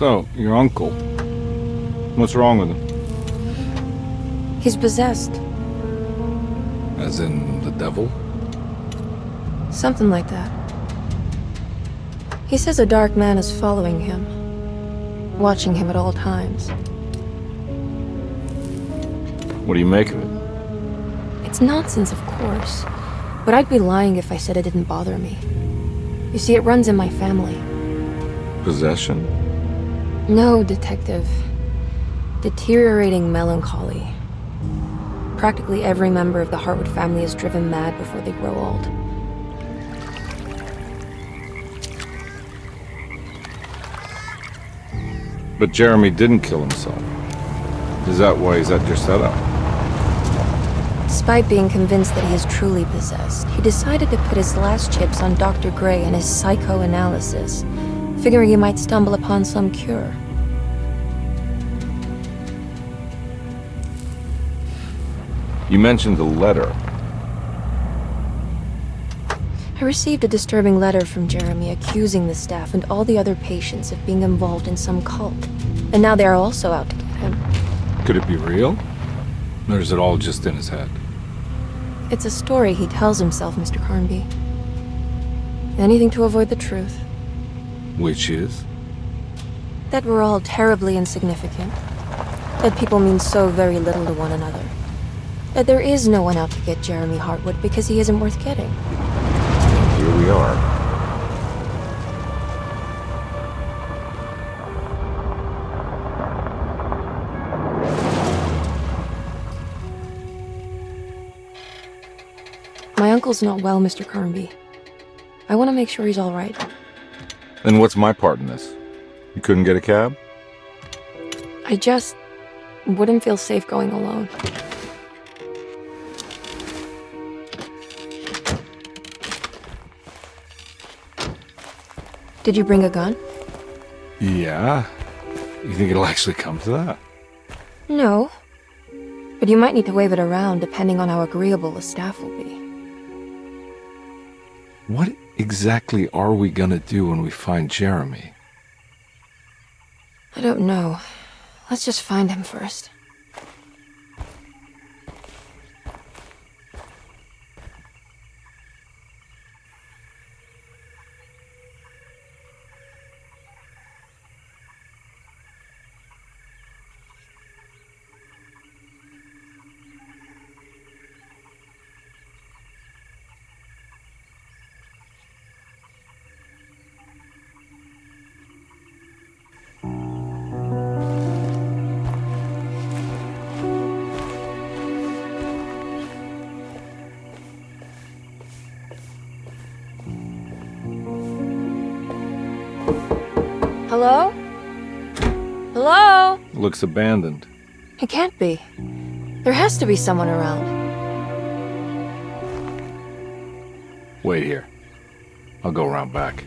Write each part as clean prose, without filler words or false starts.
So, your uncle. What's wrong with him? He's possessed. As in the devil? Something like that. He says a dark man is following him, watching him at all times. What do you make of it? It's nonsense, of course, but I'd be lying if I said it didn't bother me. You see, it runs in my family. Possession? No, detective. Deteriorating melancholy. Practically every member of the Hartwood family is driven mad before they grow old. But Jeremy didn't kill himself. Is that why he's at your setup? Despite being convinced that he is truly possessed, he decided to put his last chips on Dr. Gray and his psychoanalysis, figuring he might stumble upon some cure. You mentioned the letter. I received a disturbing letter from Jeremy accusing the staff and all the other patients of being involved in some cult. And now they are also out to get him. Could it be real? Or is it all just in his head? It's a story he tells himself, Mr. Carnby. Anything to avoid the truth. Which is? That we're all terribly insignificant. That people mean so very little to one another. That there is no one out to get Jeremy Hartwood because he isn't worth getting. Here we are. My uncle's not well, Mr. Carnby. I want to make sure he's all right. Then what's my part in this? You couldn't get a cab? I just wouldn't feel safe going alone. Did you bring a gun? Yeah. You think it'll actually come to that? No. But you might need to wave it around depending on how agreeable the staff will be. What exactly are we gonna do when we find Jeremy? I don't know. Let's just find him first. Hello? Hello? Looks abandoned. It can't be. There has to be someone around. Wait here. I'll go around back.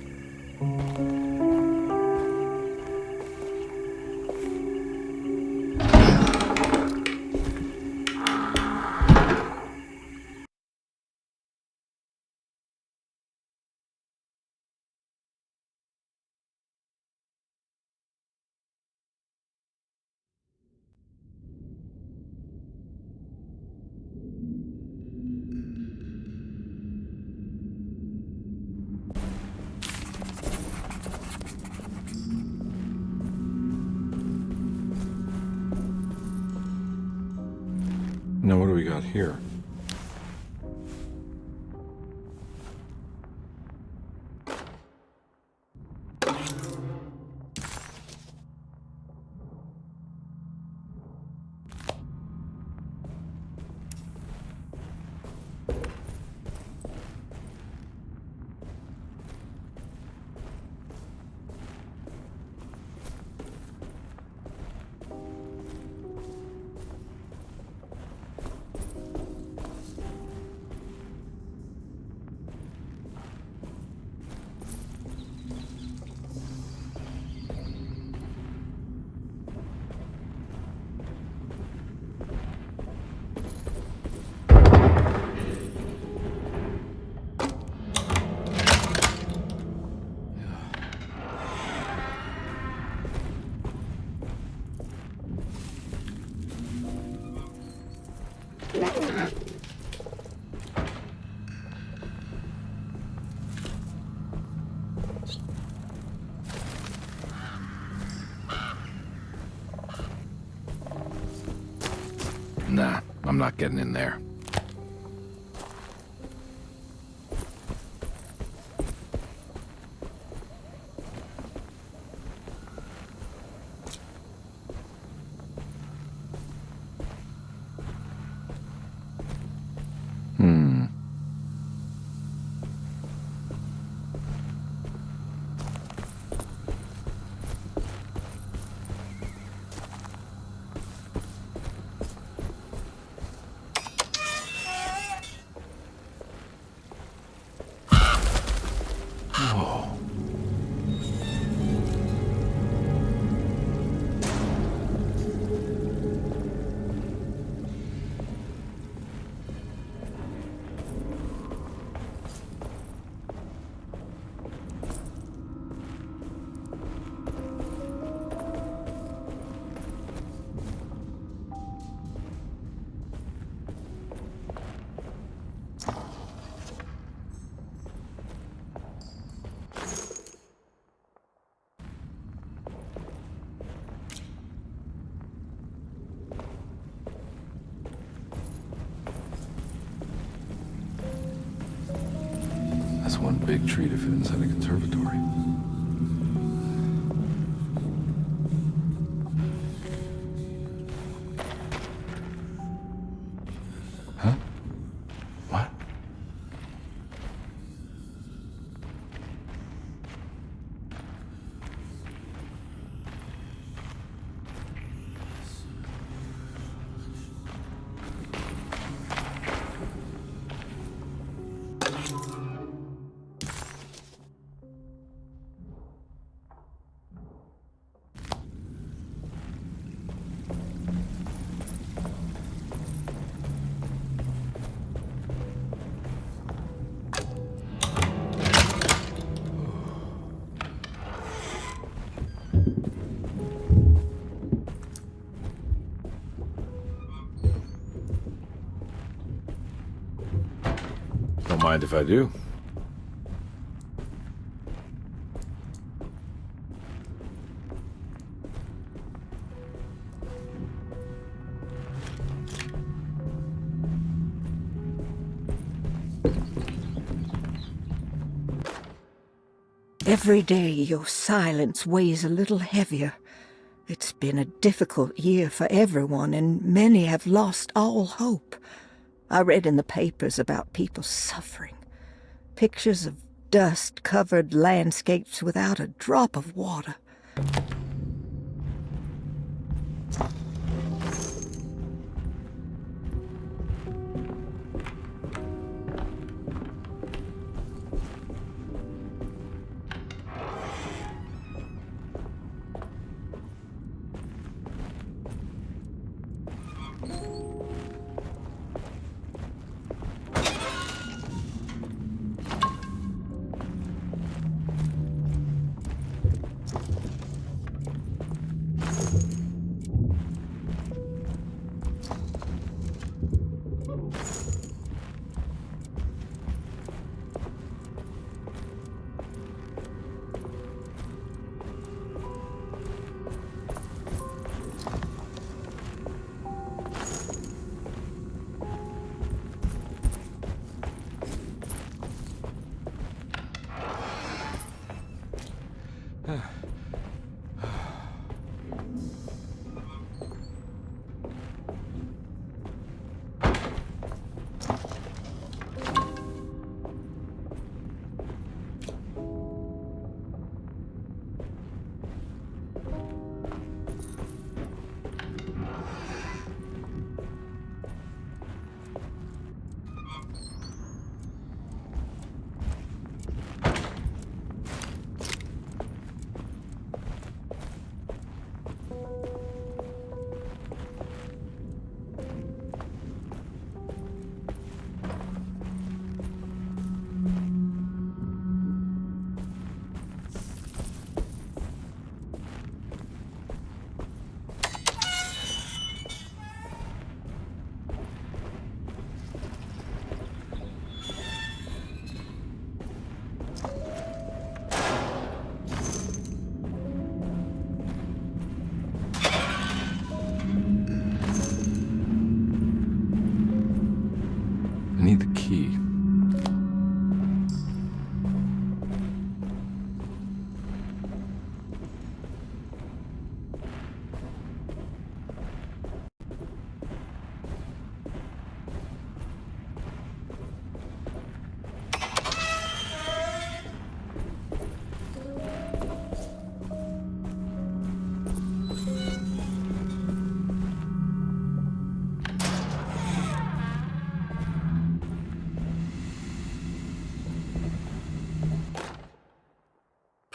Now what do we got here? Nah, I'm not getting in there. That's one big tree to fit inside a conservatory. Huh? What? Don't mind if I do. Every day your silence weighs a little heavier. It's been a difficult year for everyone, and many have lost all hope. I read in the papers about people suffering. Pictures of dust-covered landscapes without a drop of water. need the key.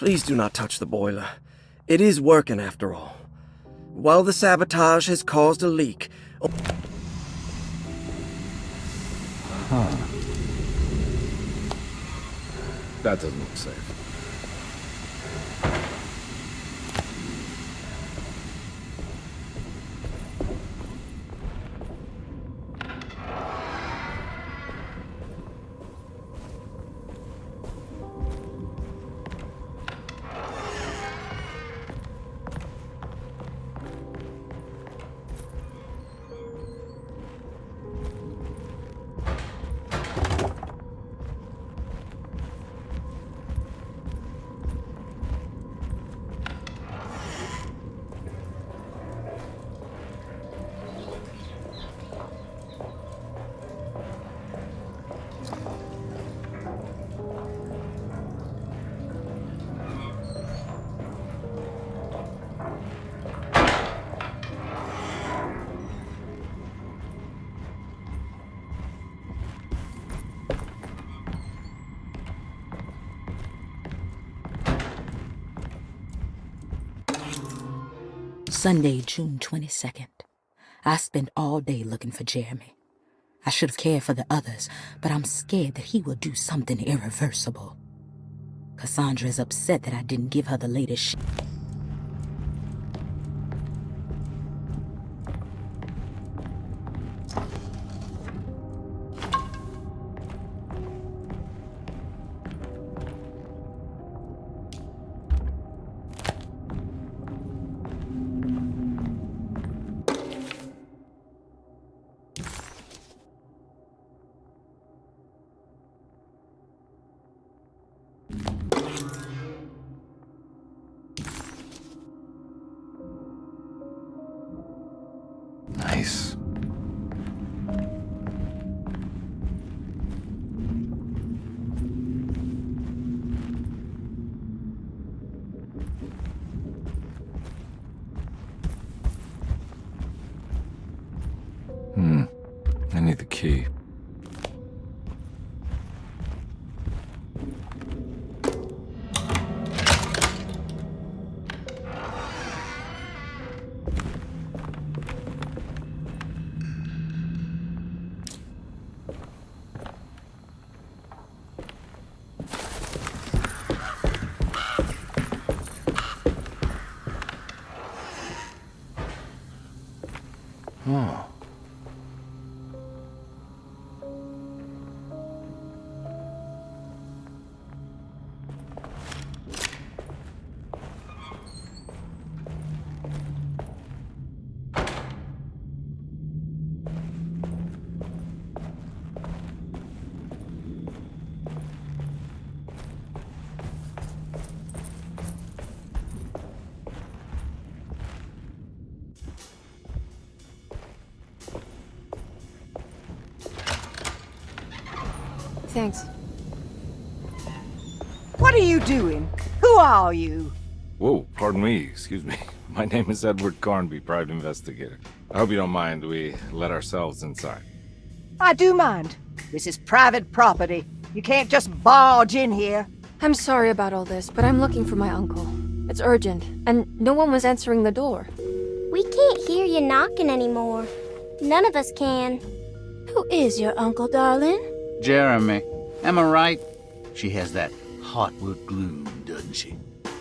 Please do not touch the boiler. It is working after all. While the sabotage has caused a leak... Huh. That doesn't look safe. Sunday, June 22nd. I spent all day looking for Jeremy. I should have cared for the others, but I'm scared that he will do something irreversible. Cassandra is upset that I didn't give her the latest Nice. I need the key. Oh. Thanks. What are you doing? Who are you? Whoa, pardon me, excuse me. My name is Edward Carnby, private investigator. I hope you don't mind we let ourselves inside. I do mind. This is private property. You can't just barge in here. I'm sorry about all this, but I'm looking for my uncle. It's urgent, and no one was answering the door. We can't hear you knocking anymore. None of us can. Who is your uncle, darling? Jeremy. Am I right? She has that Hartwood gloom, doesn't she?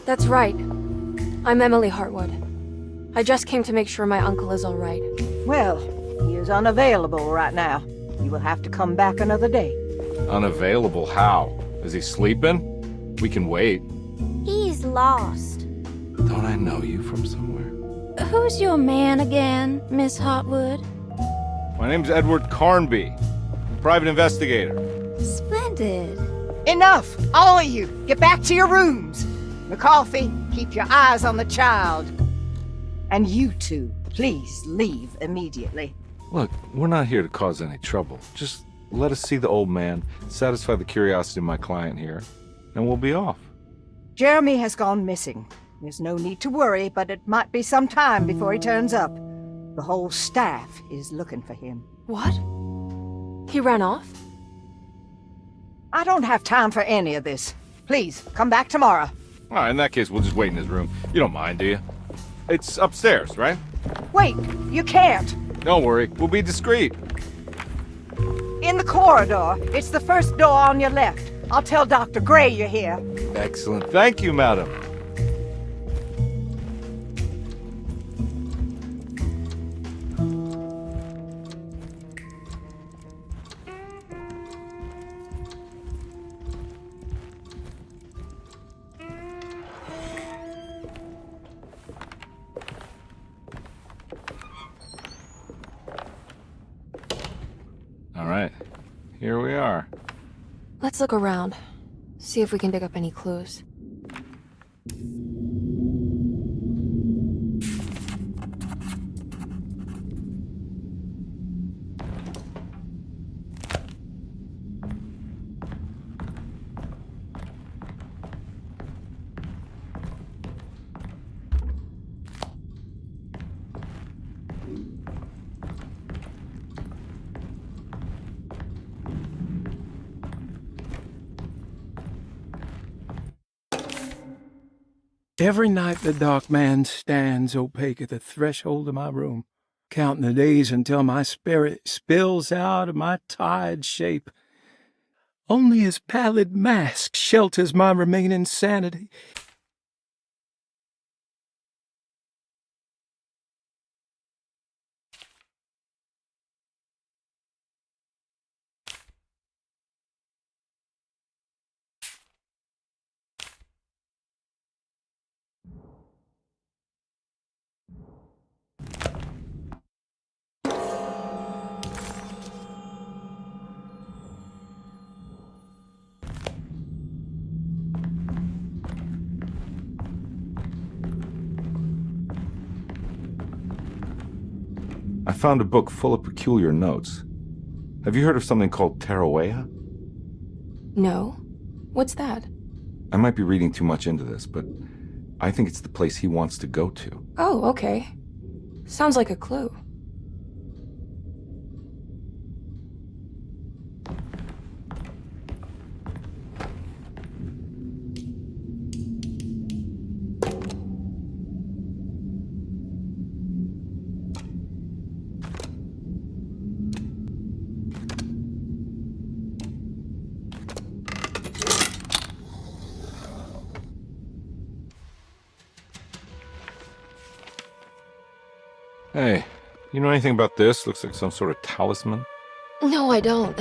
That's right. I'm Emily Hartwood. I just came to make sure my uncle is all right. Well, he is unavailable right now. You will have to come back another day. Unavailable how? Is he sleeping? We can wait. He's lost. Don't I know you from somewhere? Who's your man again, Miss Hartwood? My name's Edward Carnby. private investigator. Splendid. Enough! All of you, get back to your rooms. McCarthy, keep your eyes on the child. And you two, please leave immediately. Look, we're not here to cause any trouble. Just let us see the old man, satisfy the curiosity of my client here, and we'll be off. Jeremy has gone missing. There's no need to worry, but it might be some time before he turns up. The whole staff is looking for him. What? He ran off? I don't have time for any of this. Please, come back tomorrow. All right, in that case, we'll just wait in his room. You don't mind, do you? It's upstairs, right? Wait, you can't. Don't worry, we'll be discreet. In the corridor. It's the first door on your left. I'll tell Dr. Gray you're here. Excellent. Thank you, madam. All right, here we are. Let's look around. See if we can dig up any clues. Every night the dark man stands opaque at the threshold of my room, counting the days until my spirit spills out of my tired shape. Only his pallid mask shelters my remaining sanity. I found a book full of peculiar notes. Have you heard of something called Tarawea? No. What's that? I might be reading too much into this, but I think it's the place he wants to go to. Oh, okay. Sounds like a clue. Hey, you know anything about this? Looks like some sort of talisman. No, I don't.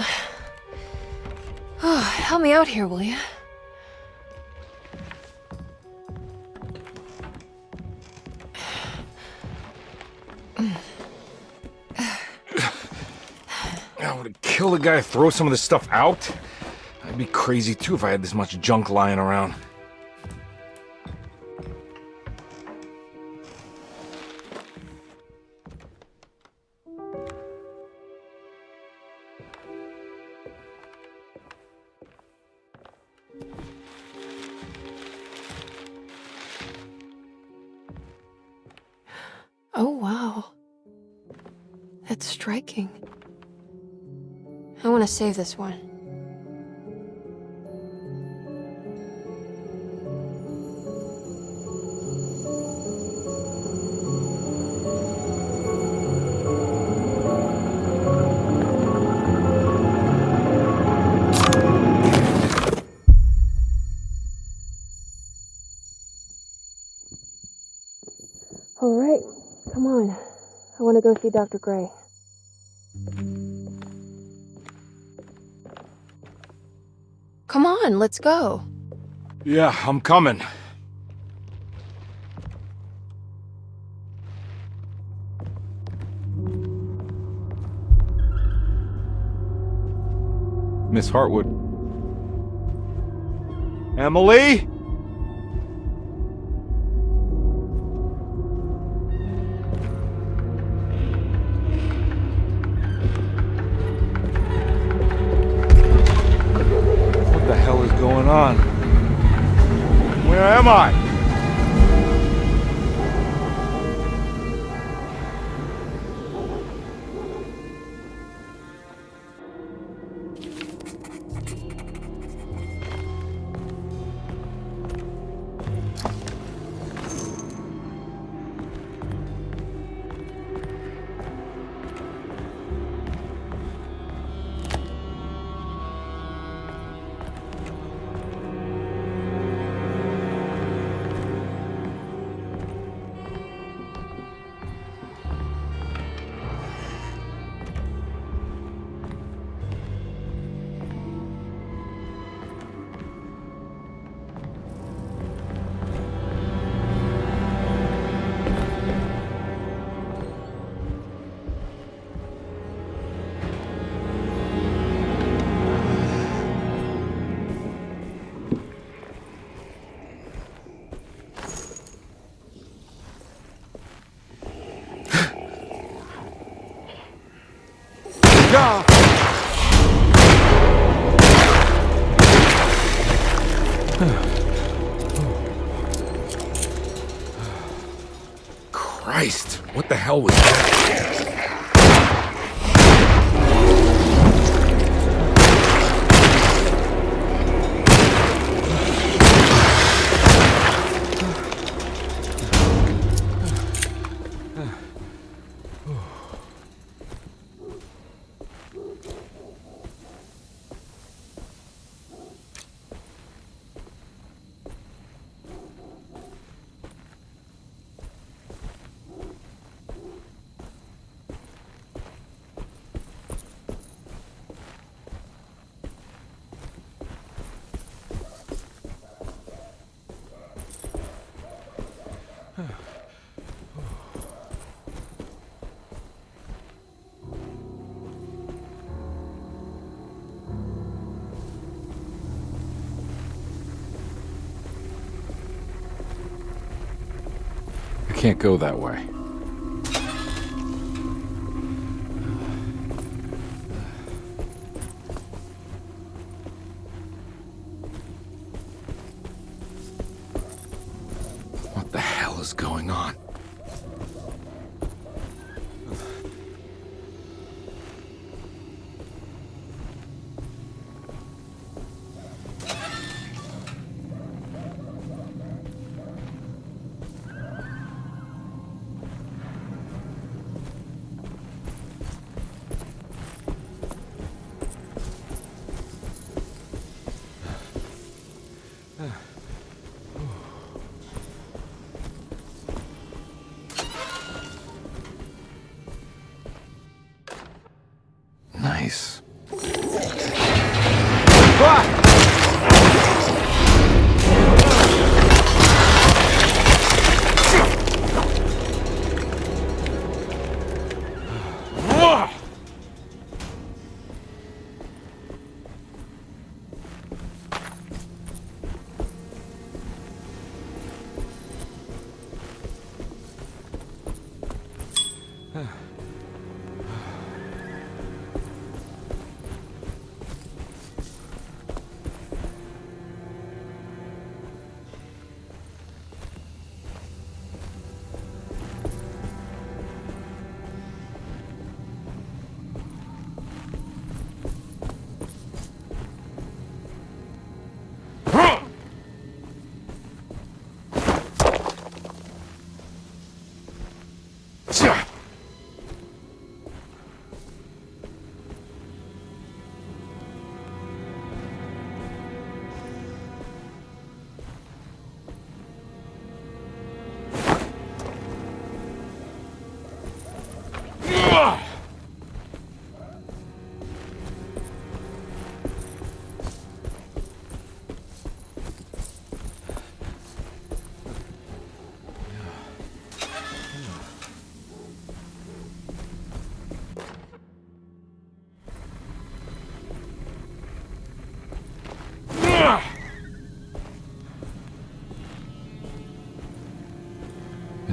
Oh, help me out here, will you? I would kill the guy to throw some of this stuff out. I'd be crazy too if I had this much junk lying around. Oh, wow. That's striking. I want to save this one. All right, come on. I want to go see Dr. Gray. Come on, let's go. Yeah, I'm coming. Miss Hartwood. Emily? What the hell is going on? Where am I? Christ, what the hell was that? I can't go that way. What the hell is going on? Nice.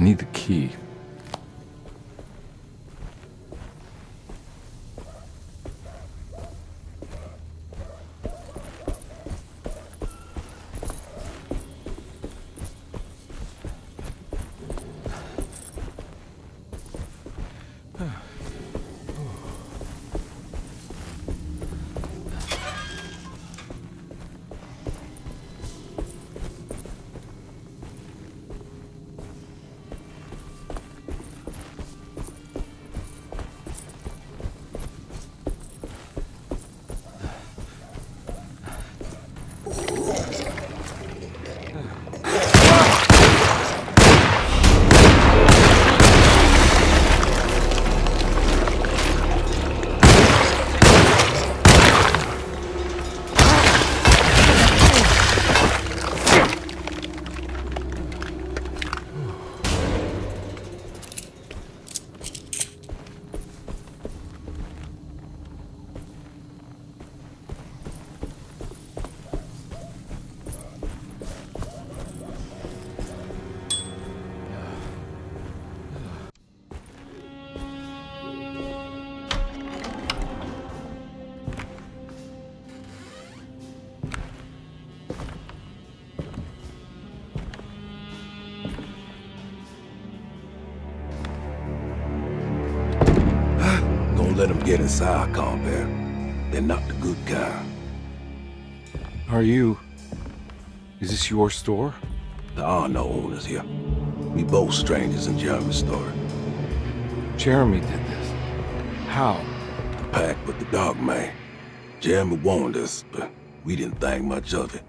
need the key. Let them get inside, Carnby. They're not the good kind. Is this your store? There are no owners here. We both strangers in Jeremy's story. Jeremy did this. How? The pact with the dog man. Jeremy warned us, but we didn't think much of it.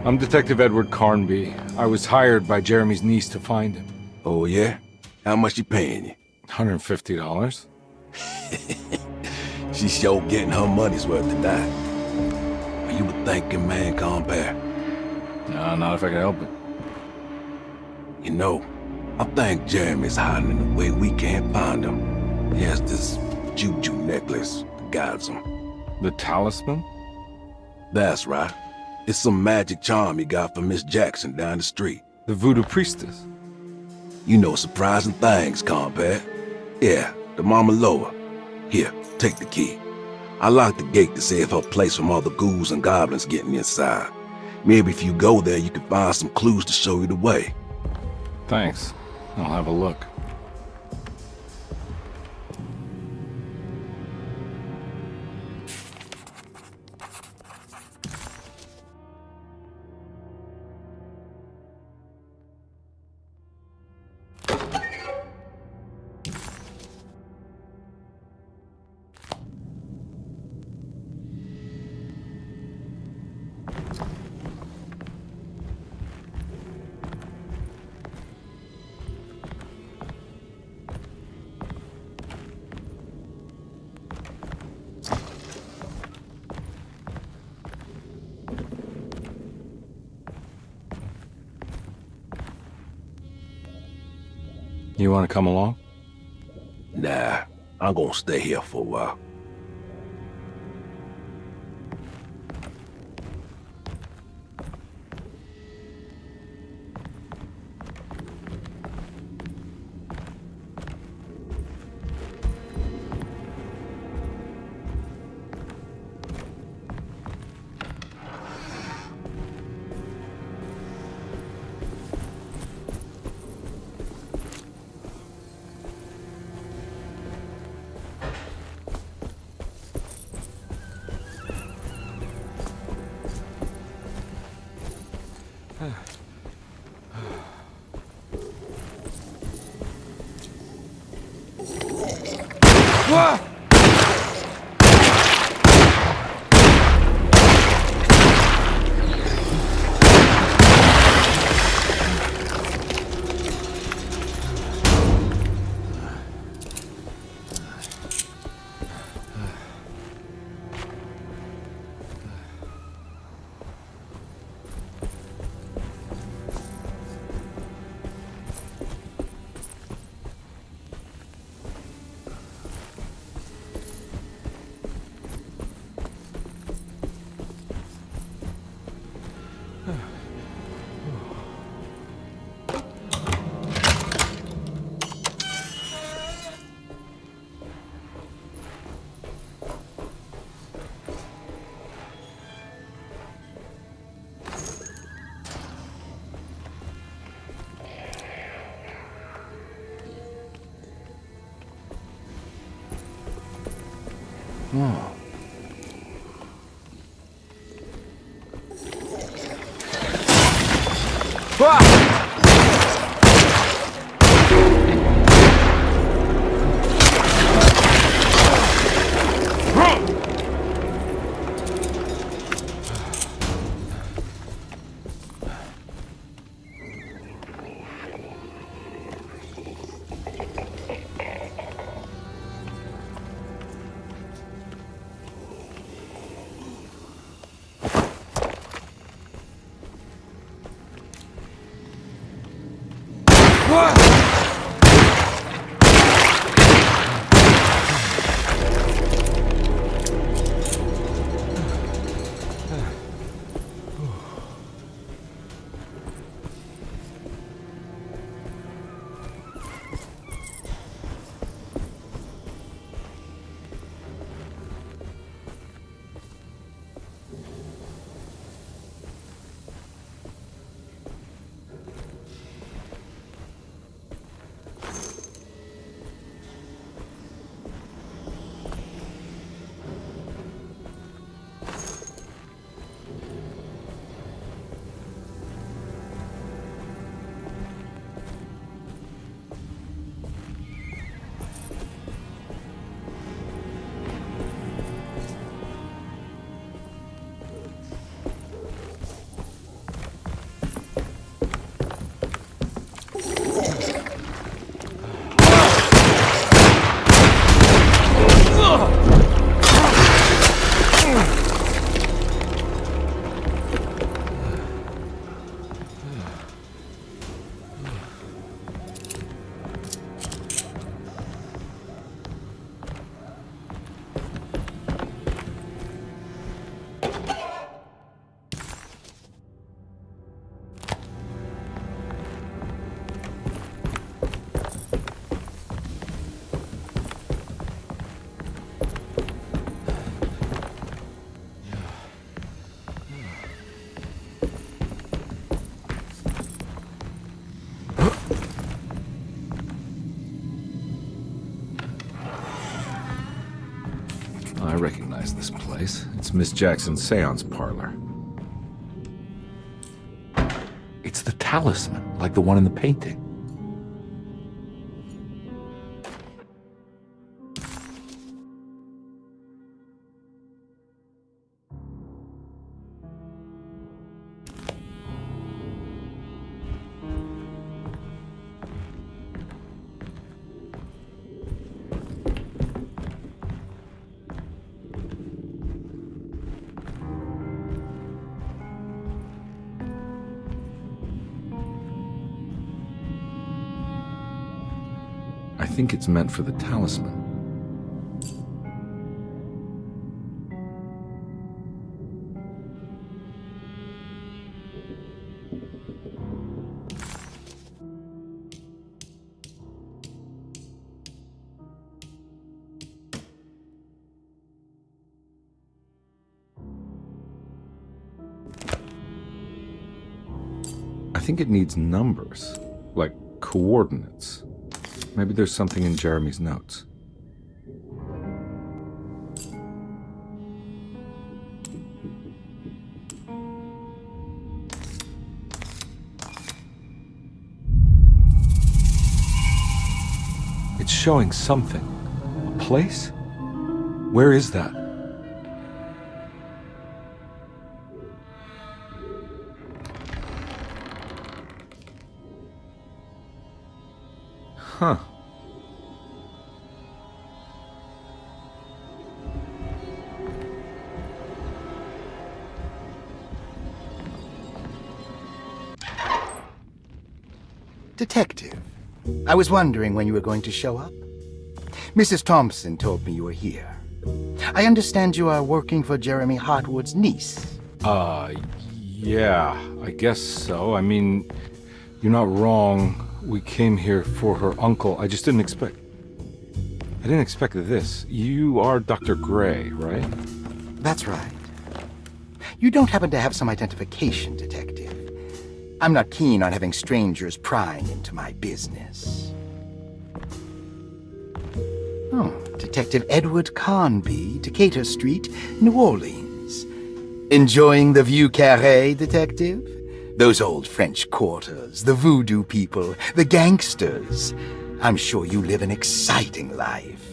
I'm Detective Edward Carnby. I was hired by Jeremy's niece to find him. Oh, yeah? How much she paying you? $150. She's sure getting her money's worth tonight. Are you a thinking man, Carnby? No, not if I can help it. You know, I think Jeremy's hiding in a way we can't find him. He has this juju necklace that guides him. The talisman? That's right. It's some magic charm he got from Miss Jackson down the street. The voodoo priestess? You know surprising things, Carnby. Yeah, the Mama Loa. Here, take the key. I locked the gate to save her place from all the ghouls and goblins getting inside. Maybe if you go there, you can find some clues to show you the way. Thanks. I'll have a look. You want to come along? Nah, I'm gonna stay here for a while. Oh. I recognize this place. It's Miss Jackson's seance parlor. It's the talisman, like the one in the painting. I think it's meant for the talisman. I think it needs numbers, like coordinates. Maybe there's something in Jeremy's notes. It's showing something. A place? Where is that? Huh. Detective, I was wondering when you were going to show up. Mrs. Thompson told me you were here. I understand you are working for Jeremy Hartwood's niece. Yeah, I guess so. I mean, you're not wrong. We came here for her uncle. I just didn't expect this. You are Dr. Gray, right? That's right. You don't happen to have some identification, Detective. I'm not keen on having strangers prying into my business. Oh. Detective Edward Carnby, Decatur Street, New Orleans. Enjoying the Vieux Carré, Detective? Those old French quarters, the voodoo people, the gangsters. I'm sure you live an exciting life.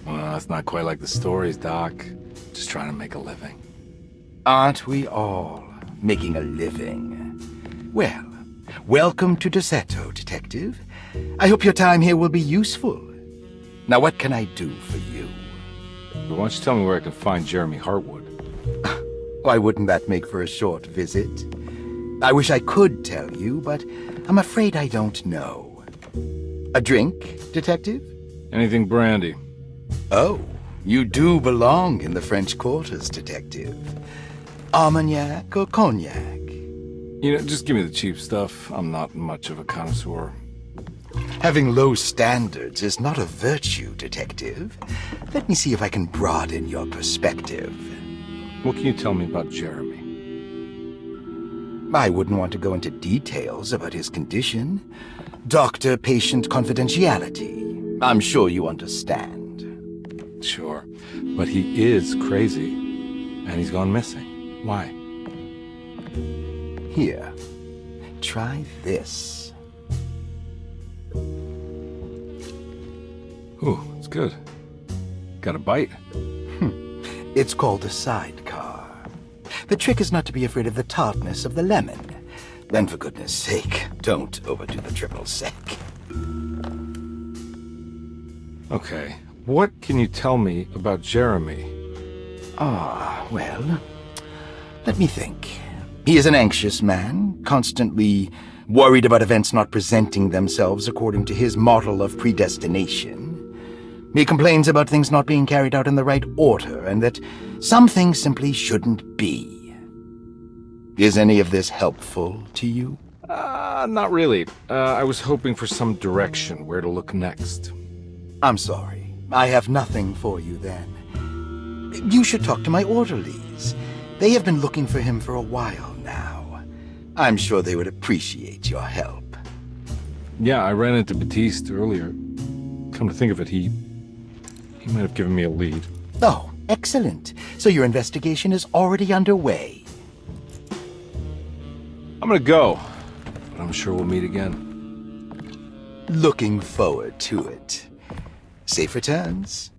Well, it's not quite like the stories, Doc. Just trying to make a living. Aren't we all making a living? Well, welcome to Derceto, Detective. I hope your time here will be useful. Now, what can I do for you? Why don't you tell me where I can find Jeremy Hartwood? Why wouldn't that make for a short visit? I wish I could tell you, but I'm afraid I don't know. A drink, Detective? Anything brandy. Oh, you do belong in the French quarters, Detective. Armagnac or cognac? You know, just give me the cheap stuff. I'm not much of a connoisseur. Having low standards is not a virtue, Detective. Let me see if I can broaden your perspective. What can you tell me about Jeremy? I wouldn't want to go into details about his condition. Doctor-patient confidentiality. I'm sure you understand. Sure, but he is crazy, and he's gone missing. Why? Here, try this. Ooh, it's good. Got a bite? It's called a sidecar. The trick is not to be afraid of the tartness of the lemon. Then, for goodness sake, don't overdo the triple sec. Okay, what can you tell me about Jeremy? Well, let me think. He is an anxious man, constantly worried about events not presenting themselves according to his model of predestination. He complains about things not being carried out in the right order, and that some things simply shouldn't be. Is any of this helpful to you? Not really. I was hoping for some direction where to look next. I'm sorry. I have nothing for you then. You should talk to my orderlies. They have been looking for him for a while now. I'm sure they would appreciate your help. Yeah, I ran into Batiste earlier. Come to think of it, he might have given me a lead. Oh, excellent. So your investigation is already underway. I'm gonna go, but I'm sure we'll meet again. Looking forward to it. Safe returns.